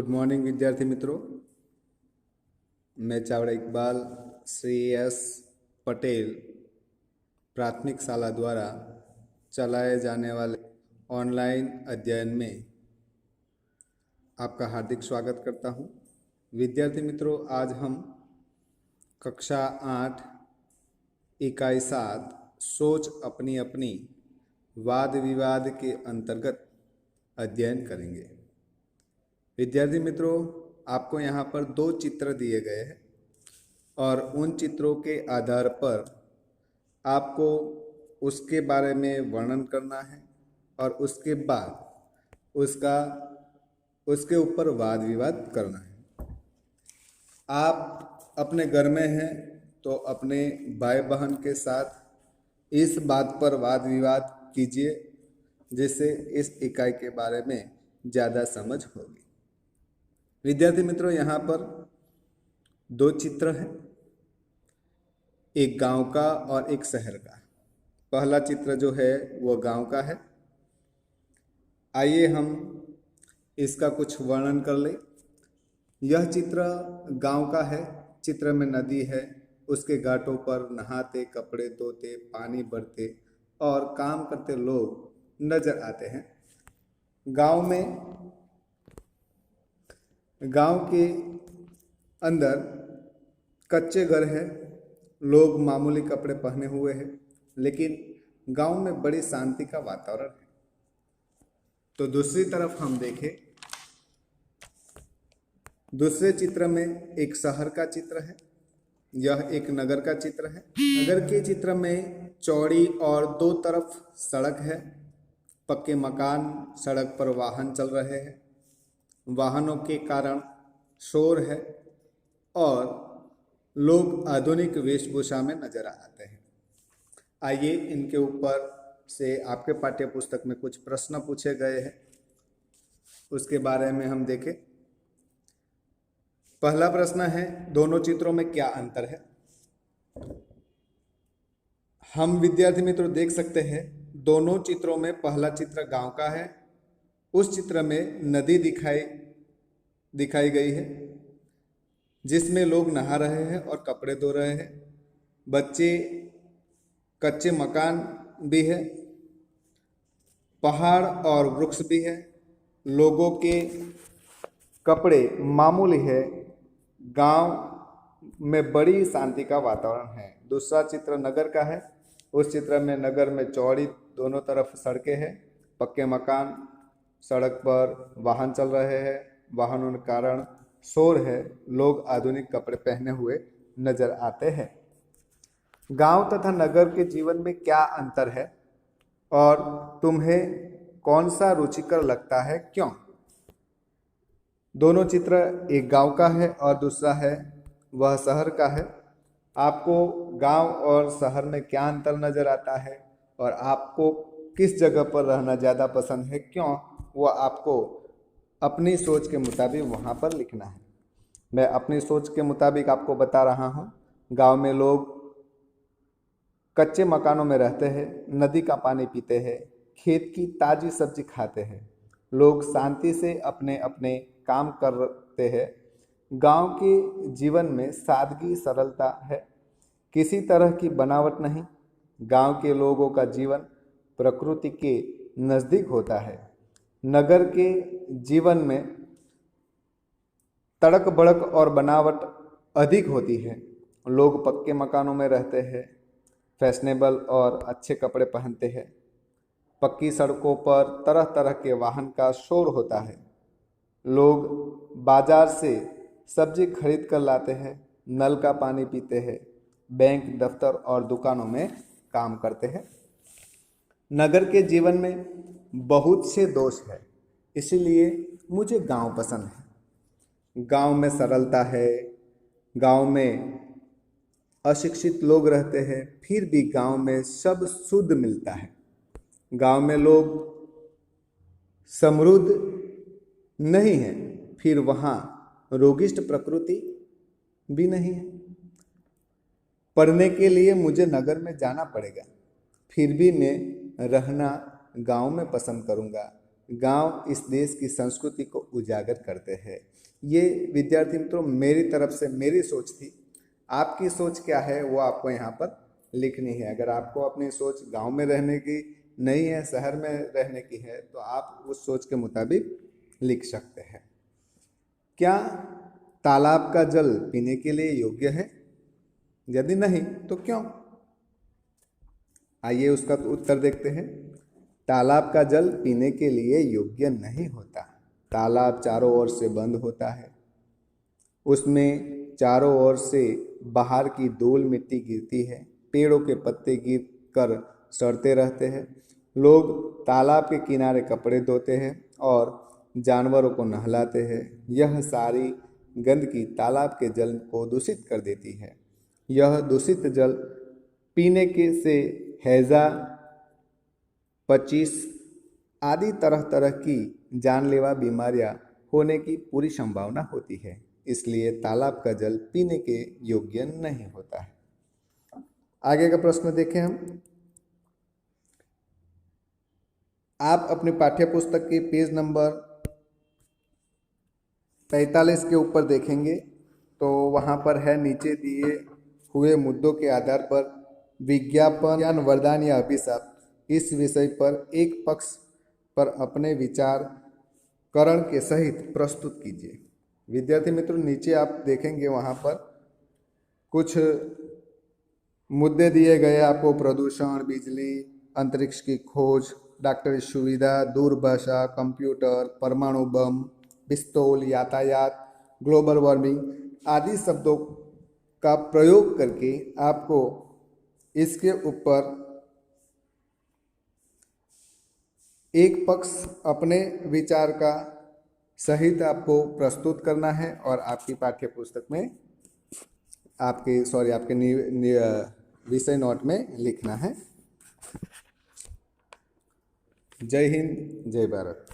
Good morning विद्यार्थी मित्रों। मैं चावड़ा इकबाल श्री एस पटेल प्राथमिक शाला द्वारा चलाए जाने वाले ऑनलाइन अध्ययन में आपका हार्दिक स्वागत करता हूं। विद्यार्थी मित्रों, आज हम कक्षा 8 इकाई 7 सोच अपनी अपनी वाद विवाद के अंतर्गत अध्ययन करेंगे। विद्यार्थी मित्रों, आपको यहाँ पर 2 चित्र दिए गए हैं और उन चित्रों के आधार पर आपको उसके बारे में वर्णन करना है और उसके बाद उसके ऊपर वाद विवाद करना है। आप अपने घर में हैं तो अपने भाई बहन के साथ इस बात पर वाद विवाद कीजिए जिससे इस इकाई के बारे में ज़्यादा समझ होगी। विद्यार्थी मित्रों, यहाँ पर 2 चित्र हैं, एक गांव का और एक शहर का। पहला चित्र जो है वो गांव का है। आइए हम इसका कुछ वर्णन कर लें। यह चित्र गांव का है। चित्र में नदी है, उसके घाटों पर नहाते, कपड़े धोते, पानी भरते और काम करते लोग नजर आते हैं। गांव के अंदर कच्चे घर हैं, लोग मामूली कपड़े पहने हुए हैं, लेकिन गांव में बड़ी शांति का वातावरण है। तो दूसरी तरफ हम देखें, दूसरे चित्र में एक शहर का चित्र है। यह एक नगर का चित्र है। नगर के चित्र में चौड़ी और 2 तरफ सड़क है, पक्के मकान, सड़क पर वाहन चल रहे हैं, वाहनों के कारण शोर है और लोग आधुनिक वेशभूषा में नजर आते हैं। आइए इनके ऊपर से आपके पाठ्य पुस्तक में कुछ प्रश्न पूछे गए हैं, उसके बारे में हम देखें। पहला प्रश्न है, दोनों चित्रों में क्या अंतर है? हम विद्यार्थी मित्रों देख सकते हैं, दोनों चित्रों में पहला चित्र गांव का है। उस चित्र में नदी दिखाई गई है जिसमें लोग नहा रहे हैं और कपड़े धो रहे हैं। बच्चे, कच्चे मकान भी है, पहाड़ और वृक्ष भी है, लोगों के कपड़े मामूली है। गांव में बड़ी शांति का वातावरण है। दूसरा चित्र नगर का है। उस चित्र में नगर में चौड़ी दोनों तरफ सड़कें हैं, पक्के मकान, सड़क पर वाहन चल रहे हैं, वाहनों के कारण शोर है, लोग आधुनिक कपड़े पहने हुए नजर आते हैं। गांव तथा नगर के जीवन में क्या अंतर है और तुम्हें कौन सा रुचिकर लगता है, क्यों? दोनों चित्र, एक गांव का है और दूसरा है वह शहर का है। आपको गांव और शहर में क्या अंतर नजर आता है और आपको किस जगह पर रहना ज़्यादा पसंद है, क्यों? वह आपको अपनी सोच के मुताबिक वहाँ पर लिखना है। मैं अपनी सोच के मुताबिक आपको बता रहा हूँ। गांव में लोग कच्चे मकानों में रहते हैं, नदी का पानी पीते हैं, खेत की ताज़ी सब्जी खाते हैं, लोग शांति से अपने अपने काम करते हैं। गांव के जीवन में सादगी, सरलता है, किसी तरह की बनावट नहीं। गांव के लोगों का जीवन प्रकृति के नज़दीक होता है। नगर के जीवन में तड़क भड़क और बनावट अधिक होती है। लोग पक्के मकानों में रहते हैं, फैशनेबल और अच्छे कपड़े पहनते हैं। पक्की सड़कों पर तरह तरह के वाहन का शोर होता है। लोग बाजार से सब्जी खरीद कर लाते हैं, नल का पानी पीते हैं, बैंक, दफ्तर और दुकानों में काम करते हैं। नगर के जीवन में बहुत से दोष है, इसीलिए मुझे गांव पसंद है। गांव में सरलता है, गांव में अशिक्षित लोग रहते हैं, फिर भी गांव में सब शुद्ध मिलता है। गांव में लोग समृद्ध नहीं है, फिर वहाँ रोगिष्ट प्रकृति भी नहीं है। पढ़ने के लिए मुझे नगर में जाना पड़ेगा, फिर भी मैं रहना गांव में पसंद करूंगा। गांव इस देश की संस्कृति को उजागर करते हैं। ये विद्यार्थी मित्रों मेरी तरफ से मेरी सोच थी। आपकी सोच क्या है वो आपको यहाँ पर लिखनी है। अगर आपको अपनी सोच गांव में रहने की नहीं है, शहर में रहने की है, तो आप उस सोच के मुताबिक लिख सकते हैं। क्या तालाब का जल पीने के लिए योग्य है? यदि नहीं तो क्यों? आइए उसका उत्तर देखते हैं। तालाब का जल पीने के लिए योग्य नहीं होता। तालाब चारों ओर से बंद होता है, उसमें चारों ओर से बाहर की धूल मिट्टी गिरती है, पेड़ों के पत्ते गिर कर सड़ते रहते हैं। लोग तालाब के किनारे कपड़े धोते हैं और जानवरों को नहलाते हैं। यह सारी गंदगी तालाब के जल को दूषित कर देती है। यह दूषित जल पीने के से हैजा, पच्चीस आदि तरह तरह की जानलेवा बीमारियां होने की पूरी संभावना होती है। इसलिए तालाब का जल पीने के योग्य नहीं होता है। आगे का प्रश्न देखें हम। आप अपनी पाठ्य पुस्तक के पेज नंबर 45 के ऊपर देखेंगे तो वहाँ पर है, नीचे दिए हुए मुद्दों के आधार पर विज्ञापन, वरदान या अभिशाप, इस विषय पर एक पक्ष पर अपने विचार करण के सहित प्रस्तुत कीजिए। विद्यार्थी मित्रों नीचे आप देखेंगे वहाँ पर कुछ मुद्दे दिए गए आपको। प्रदूषण, बिजली, अंतरिक्ष की खोज, डॉक्टरी सुविधा, दूरभाषा, कंप्यूटर, परमाणु बम, पिस्तौल, यातायात, ग्लोबल वार्मिंग आदि शब्दों का प्रयोग करके आपको इसके ऊपर एक पक्ष अपने विचार का सहित आपको प्रस्तुत करना है और आपकी पाठ्य पुस्तक में आपके विषय नोट में लिखना है। जय हिंद, जय भारत।